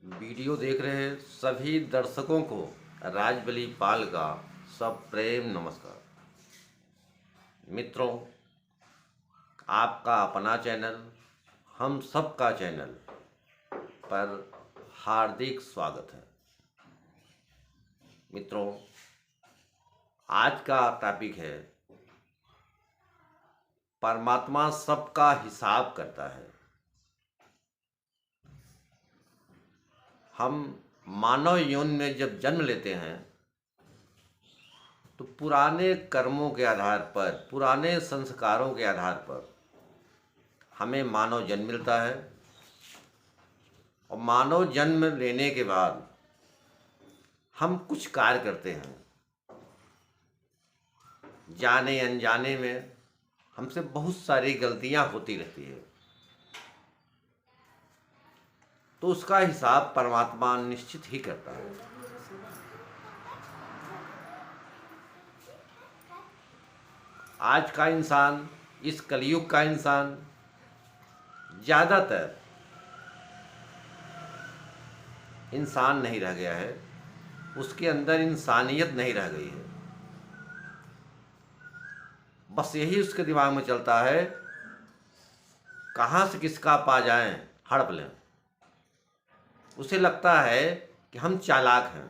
Video देख रहे सभी दर्शकों को राजबली पाल का सब प्रेम नमस्कार। मित्रों, आपका अपना चैनल हम सबका चैनल पर हार्दिक स्वागत है। मित्रों, आज का टॉपिक है परमात्मा सबका हिसाब करता है। हम मानव योनि में जब जन्म लेते हैं तो पुराने कर्मों के आधार पर, पुराने संस्कारों के आधार पर हमें मानव जन्म मिलता है। और मानव जन्म लेने के बाद हम कुछ कार्य करते हैं। जाने अनजाने में हमसे बहुत सारी गलतियां होती रहती है, तो उसका हिसाब परमात्मा निश्चित ही करता है। आज का इंसान, इस कलयुग का इंसान ज़्यादातर इंसान नहीं रह गया है, उसके अंदर इंसानियत नहीं रह गई है। बस यही उसके दिमाग में चलता है, कहाँ से किसका पा जाएं, हड़प लें। उसे लगता है कि हम चालाक हैं।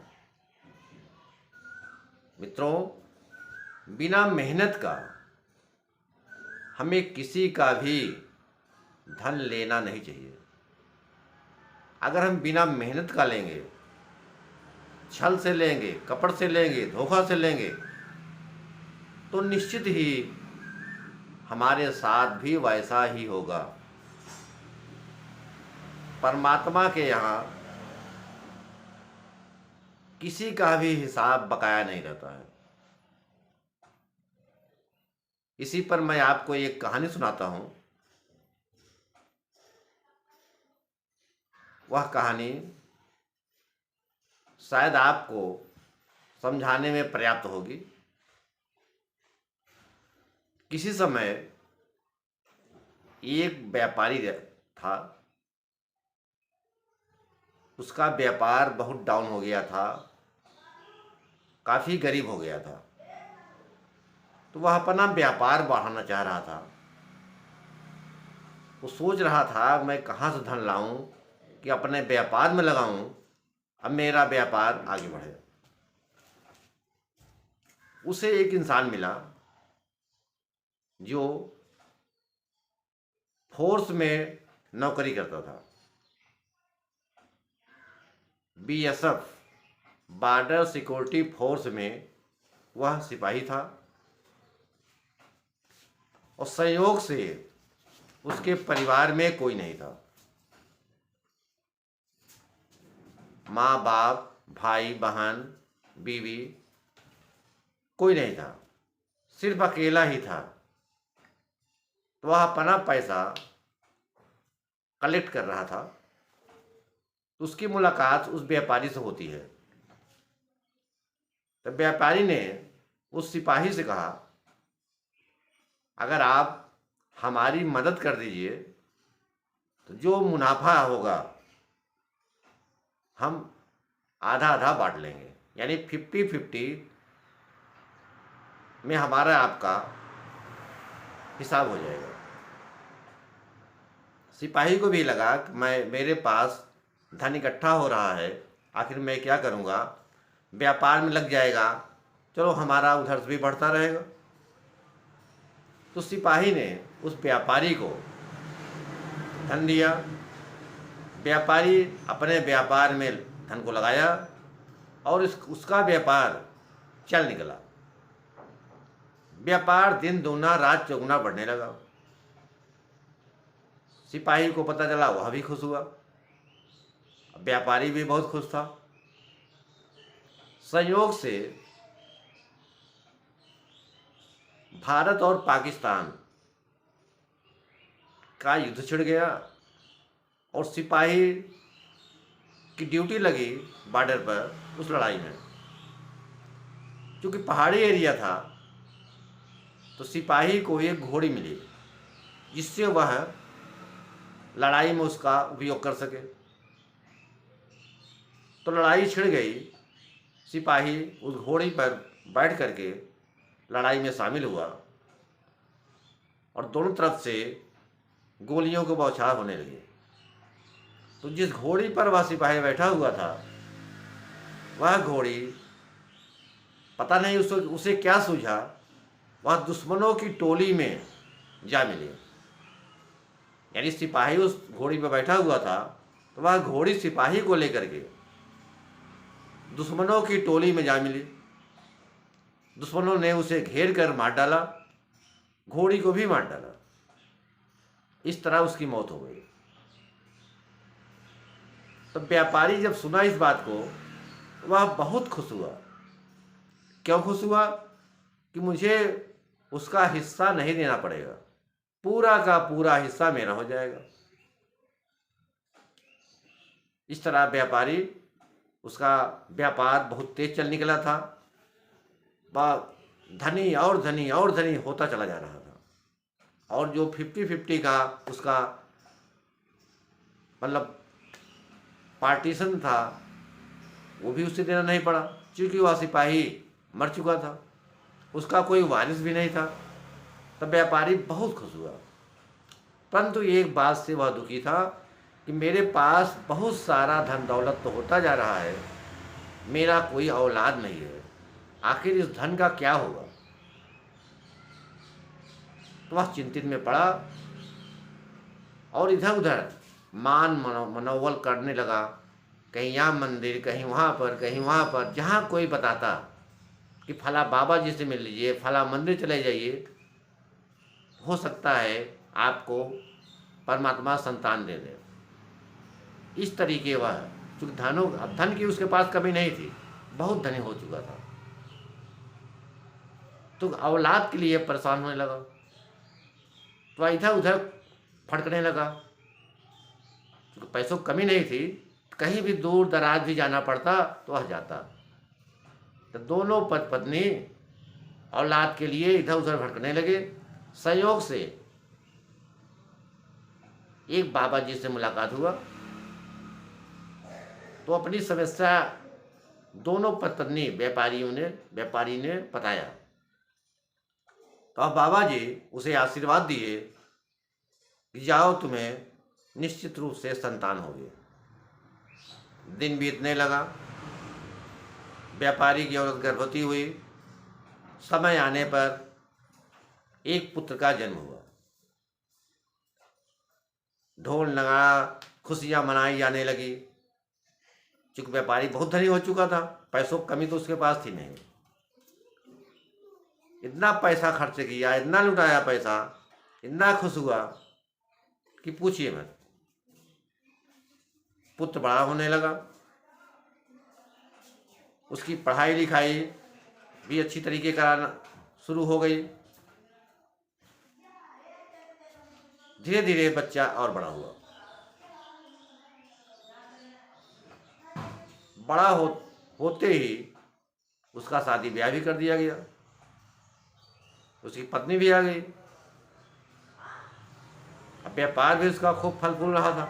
मित्रों, बिना मेहनत का हमें किसी का भी धन लेना नहीं चाहिए। अगर हम बिना मेहनत का लेंगे, छल से लेंगे, कपट से लेंगे, धोखा से लेंगे, तो निश्चित ही हमारे साथ भी वैसा ही होगा। परमात्मा के यहाँ किसी का भी हिसाब बकाया नहीं रहता है। इसी पर मैं आपको एक कहानी सुनाता हूँ। वह कहानी शायद आपको समझाने में पर्याप्त होगी। किसी समय एक व्यापारी था, उसका व्यापार बहुत डाउन हो गया था, काफ़ी गरीब हो गया था। तो वह अपना व्यापार बढ़ाना चाह रहा था। वो सोच रहा था, मैं कहाँ से धन लाऊं कि अपने व्यापार में लगाऊं, अब मेरा व्यापार आगे बढ़े। उसे एक इंसान मिला जो फोर्स में नौकरी करता था। बीएसएफ, बॉर्डर सिक्योरिटी फोर्स में वह सिपाही था। और संयोग से उसके परिवार में कोई नहीं था। माँ बाप, भाई बहन, बीवी, कोई नहीं था, सिर्फ अकेला ही था। तो वह अपना पैसा कलेक्ट कर रहा था। तो उसकी मुलाकात उस व्यापारी से होती है। तो व्यापारी ने उस सिपाही से कहा, अगर आप हमारी मदद कर दीजिए तो जो मुनाफा होगा हम आधा आधा बांट लेंगे, यानी 50-50 में हमारा आपका हिसाब हो जाएगा। सिपाही को भी लगा कि मेरे पास धन इकट्ठा हो रहा है, आखिर मैं क्या करूँगा, व्यापार में लग जाएगा, चलो हमारा उधर से भी बढ़ता रहेगा। तो सिपाही ने उस व्यापारी को धन दिया। व्यापारी अपने व्यापार में धन को लगाया और उसका व्यापार चल निकला। व्यापार दिन दूना रात चौगुना बढ़ने लगा। सिपाही को पता चला, वह भी खुश हुआ, व्यापारी भी बहुत खुश था। संयोग से भारत और पाकिस्तान का युद्ध छिड़ गया और सिपाही की ड्यूटी लगी बॉर्डर पर उस लड़ाई में। क्योंकि पहाड़ी एरिया था तो सिपाही को एक घोड़ी मिली जिससे वह लड़ाई में उसका उपयोग कर सके। तो लड़ाई छिड़ गई। सिपाही उस घोड़ी पर बैठ करके लड़ाई में शामिल हुआ और दोनों तरफ से गोलियों के बौछार होने लगे। तो जिस घोड़ी पर वह सिपाही बैठा हुआ था, वह घोड़ी पता नहीं उसे क्या सूझा, वह दुश्मनों की टोली में जा मिली। यानी सिपाही उस घोड़ी पर बैठा हुआ था, तो वह घोड़ी सिपाही को लेकर के दुश्मनों की टोली में जा मिली। दुश्मनों ने उसे घेर कर मार डाला, घोड़ी को भी मार डाला। इस तरह उसकी मौत हो गई। तो व्यापारी जब सुना इस बात को, वह बहुत खुश हुआ। क्यों खुश हुआ? कि मुझे उसका हिस्सा नहीं देना पड़ेगा, पूरा का पूरा हिस्सा मेरा हो जाएगा। इस तरह व्यापारी, उसका व्यापार बहुत तेज चल निकला था। वह धनी और धनी और धनी होता चला जा रहा था। और जो 50-50 का उसका मतलब पार्टीशन था, वो भी उसे देना नहीं पड़ा, क्योंकि वह सिपाही मर चुका था, उसका कोई वारिस भी नहीं था। तब व्यापारी बहुत खुश हुआ। परंतु एक बात से वह दुखी था कि मेरे पास बहुत सारा धन दौलत तो होता जा रहा है, मेरा कोई औलाद नहीं है, आखिर इस धन का क्या होगा। तो वह चिंतित में पड़ा और इधर उधर मनोबल करने लगा। कहीं यहाँ मंदिर, कहीं वहाँ पर, कहीं वहाँ पर, जहाँ कोई बताता कि फला बाबा जी से मिल लीजिए, फला मंदिर चले जाइए, हो सकता है आपको परमात्मा संतान दे दे। इस तरीके वह, चूँकि धन की उसके पास कमी नहीं थी, बहुत धनी हो चुका था, तो औलाद के लिए परेशान होने लगा। तो इधर उधर फटकने लगा। क्योंकि पैसों की कमी नहीं थी, कहीं भी दूर दराज भी जाना पड़ता तो वह जाता। तो दोनों पत्नी औलाद के लिए इधर उधर भटकने लगे। संयोग से एक बाबा जी से मुलाकात हुआ, तो अपनी समस्या दोनों पत्नी व्यापारी ने बताया। तो अब बाबा जी उसे आशीर्वाद दिए कि जाओ, तुम्हें निश्चित रूप से संतान होगी। दिन बीतने लगा, व्यापारी की औरत गर्भवती हुई। समय आने पर एक पुत्र का जन्म हुआ। ढोल नगाड़ा, खुशियां मनाई जाने लगी। चूंकि व्यापारी बहुत धनी हो चुका था, पैसों की कमी तो उसके पास थी नहीं। इतना पैसा खर्च किया, इतना लुटाया पैसा, इतना खुश हुआ कि पूछिए मत। पुत्र बड़ा होने लगा, उसकी पढ़ाई लिखाई भी अच्छी तरीके कराना शुरू हो गई। धीरे धीरे बच्चा और बड़ा हुआ। बड़ा होते ही उसका शादी ब्याह भी कर दिया गया, उसकी पत्नी भी आ गई। अब व्यापार भी उसका खूब फल फूल रहा था।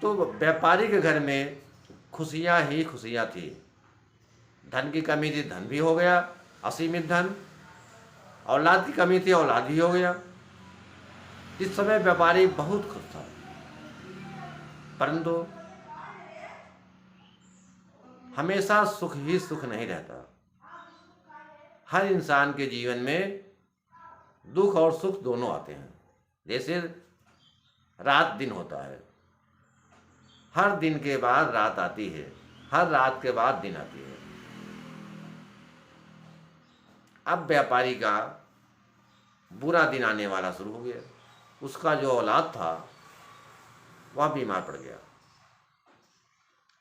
तो व्यापारी के घर में खुशियां ही खुशियां थी। धन की कमी थी, धन भी हो गया, असीमित धन। औलाद की कमी थी, औलाद भी हो गया। इस समय व्यापारी बहुत खुश था। परंतु हमेशा सुख ही सुख नहीं रहता। हर इंसान के जीवन में दुख और सुख दोनों आते हैं। जैसे रात दिन होता है, हर दिन के बाद रात आती है, हर रात के बाद दिन आती है। अब व्यापारी का बुरा दिन आने वाला शुरू हो गया। उसका जो औलाद था वह बीमार पड़ गया।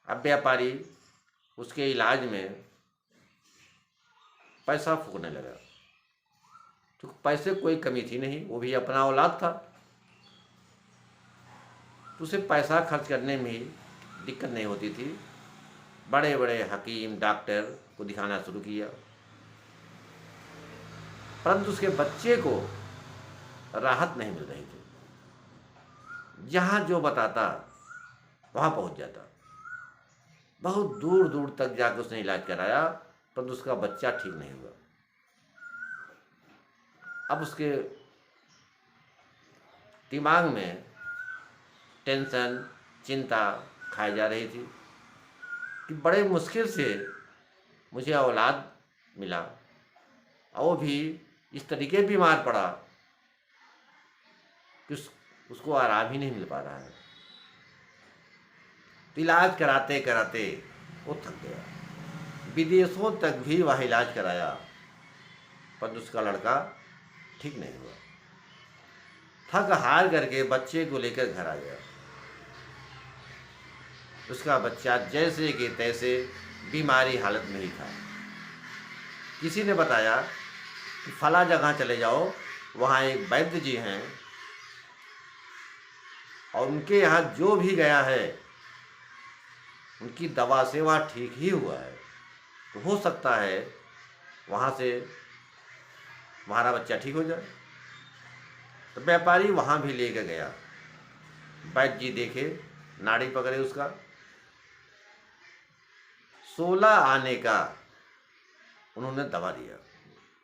अब व्यापारी उसके इलाज में पैसा फूकने लगा। तो पैसे कोई कमी थी नहीं, वो भी अपना औलाद था, तो उसे पैसा खर्च करने में दिक्कत नहीं होती थी। बड़े बड़े हकीम डॉक्टर को दिखाना शुरू किया, परंतु उसके बच्चे को राहत नहीं मिल रही थी। जहाँ जो बताता वहाँ पहुँच जाता। बहुत दूर दूर तक जाकर उसने इलाज कराया, परंतु उसका बच्चा ठीक नहीं हुआ। अब उसके दिमाग में टेंशन, चिंता खाई जा रही थी कि बड़े मुश्किल से मुझे औलाद मिला, और वो भी इस तरीके बीमार पड़ा कि उसको आराम ही नहीं मिल पा रहा है। तो इलाज कराते कराते वो थक गया। विदेशों तक भी वह इलाज कराया, पर उसका लड़का ठीक नहीं हुआ। थक हार करके बच्चे को लेकर घर आ गया। उसका बच्चा जैसे कि तैसे बीमारी हालत में ही था। किसी ने बताया कि फला जगह चले जाओ, वहाँ एक वैद्य जी हैं और उनके यहाँ जो भी गया है उनकी दवा से वह ठीक ही हुआ है, तो हो सकता है वहाँ से हमारा बच्चा ठीक हो जाए। तो व्यापारी वहाँ भी लेकर गया। वैद्य जी देखे, नाड़ी पकड़े उसका, 16 आने का उन्होंने दवा दिया।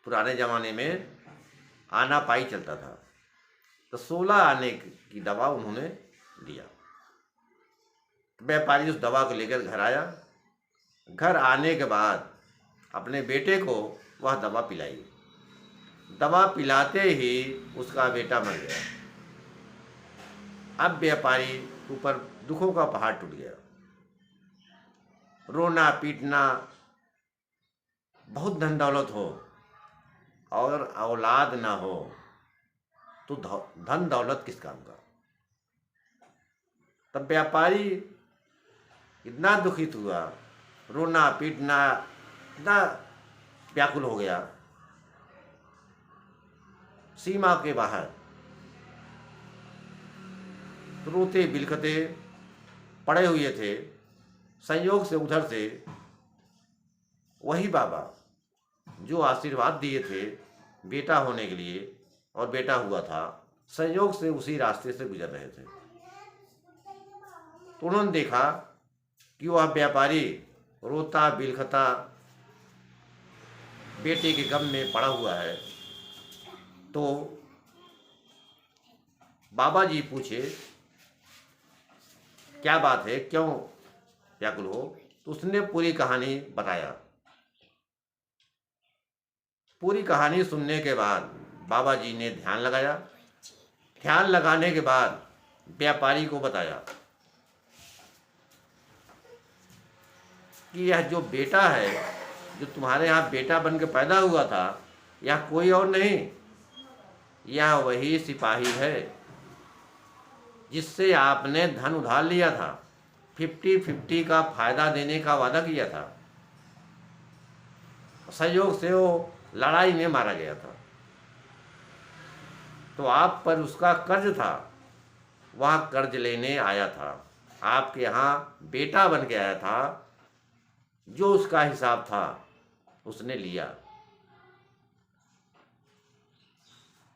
पुराने ज़माने में आना पाई चलता था, तो 16 आने की दवा उन्होंने दिया। व्यापारी उस दवा को लेकर घर आया। घर आने के बाद अपने बेटे को वह दवा पिलाई। दवा पिलाते ही उसका बेटा मर गया। अब व्यापारी ऊपर दुखों का पहाड़ टूट गया। रोना पीटना, बहुत धन दौलत हो और औलाद ना हो तो धन दौलत किस काम का। तब व्यापारी इतना दुखित हुआ, रोना पीटना, इतना व्याकुल हो गया, सीमा के बाहर रोते बिलखते पड़े हुए थे। संयोग से उधर से वही बाबा जो आशीर्वाद दिए थे बेटा होने के लिए, और बेटा हुआ था, संयोग से उसी रास्ते से गुजर रहे थे। तो उन्होंने देखा कि वह व्यापारी रोता बिलखता बेटे के गम में पड़ा हुआ है। तो बाबा जी पूछे, क्या बात है, क्यों व्याकुल हो? तो उसने पूरी कहानी बताया। पूरी कहानी सुनने के बाद बाबा जी ने ध्यान लगाया। ध्यान लगाने के बाद व्यापारी को बताया कि यह जो बेटा है, जो तुम्हारे यहाँ बेटा बन के पैदा हुआ था, यह कोई और नहीं, यह वही सिपाही है जिससे आपने धन उधार लिया था, 50-50 का फायदा देने का वादा किया था। संयोग से वो लड़ाई में मारा गया था, तो आप पर उसका कर्ज था, वह कर्ज लेने आया था, आपके यहाँ बेटा बन के आया था। जो उसका हिसाब था उसने लिया,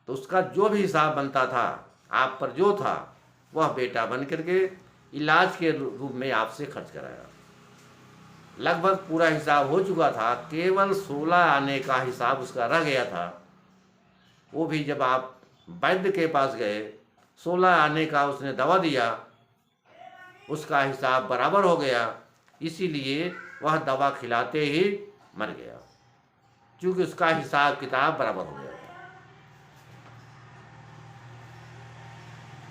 तो उसका जो भी हिसाब बनता था आप पर जो था, वह बेटा बन करके इलाज के रूप में आपसे खर्च कराया। लगभग पूरा हिसाब हो चुका था, केवल 16 आने का हिसाब उसका रह गया था। वो भी जब आप वैद्य के पास गए, 16 आने का उसने दवा दिया, उसका हिसाब बराबर हो गया, इसीलिए वह दवा खिलाते ही मर गया, क्योंकि उसका हिसाब किताब बराबर हो गया था।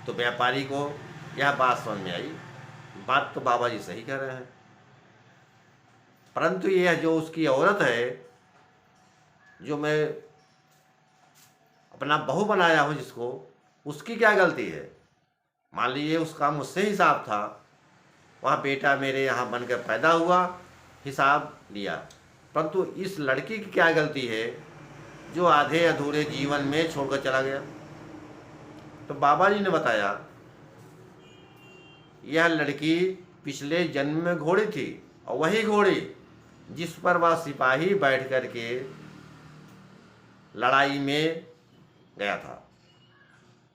तो व्यापारी को यह बात समझ में आई, बात तो बाबा जी सही कह रहे हैं, परंतु यह जो उसकी औरत है, जो मैं अपना बहू बनाया हूँ जिसको, उसकी क्या गलती है? मान लीजिए उसका मुझसे हिसाब था, वह बेटा मेरे यहाँ बनकर पैदा हुआ, हिसाब लिया, परंतु इस लड़की की क्या गलती है जो आधे अधूरे जीवन में छोड़कर चला गया? तो बाबा जी ने बताया, यह लड़की पिछले जन्म में घोड़ी थी, और वही घोड़ी जिस पर वह सिपाही बैठ कर के लड़ाई में गया था।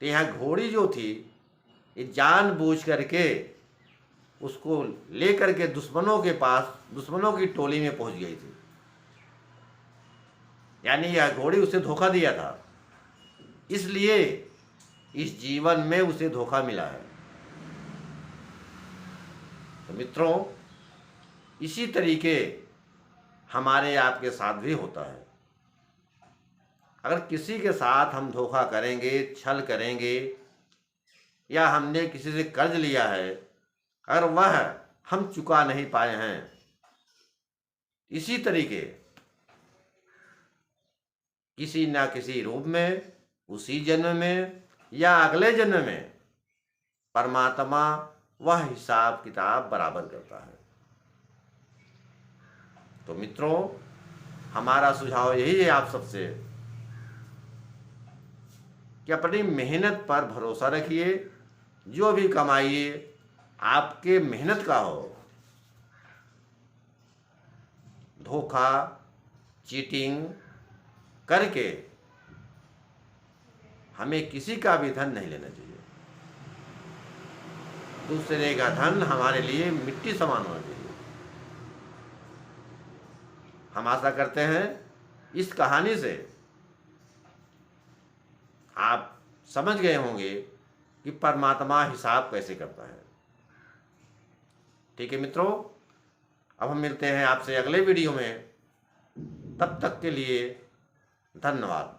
तो यह घोड़ी जो थी, ये जानबूझ करके उसको लेकर के दुश्मनों के पास, दुश्मनों की टोली में पहुंच गई थी। यानी यह घोड़ी उसे धोखा दिया था, इसलिए इस जीवन में उसे धोखा मिला है। तो मित्रों, इसी तरीके हमारे आपके साथ भी होता है। अगर किसी के साथ हम धोखा करेंगे, छल करेंगे, या हमने किसी से कर्ज लिया है, अगर वह हम चुका नहीं पाए हैं, इसी तरीके किसी ना किसी रूप में, उसी जन्म में या अगले जन्म में, परमात्मा वह हिसाब किताब बराबर करता है। तो मित्रों, हमारा सुझाव यही है आप सबसे कि अपनी मेहनत पर भरोसा रखिए। जो भी कमाइए आपके मेहनत का हो। धोखा, चीटिंग करके हमें किसी का भी धन नहीं लेना चाहिए। दूसरे का धन हमारे लिए मिट्टी समान होना चाहिए। हम आशा करते हैं इस कहानी से आप समझ गए होंगे कि परमात्मा हिसाब कैसे करता है। ठीक है मित्रों, अब हम मिलते हैं आपसे अगले वीडियो में। तब तक के लिए धन्यवाद।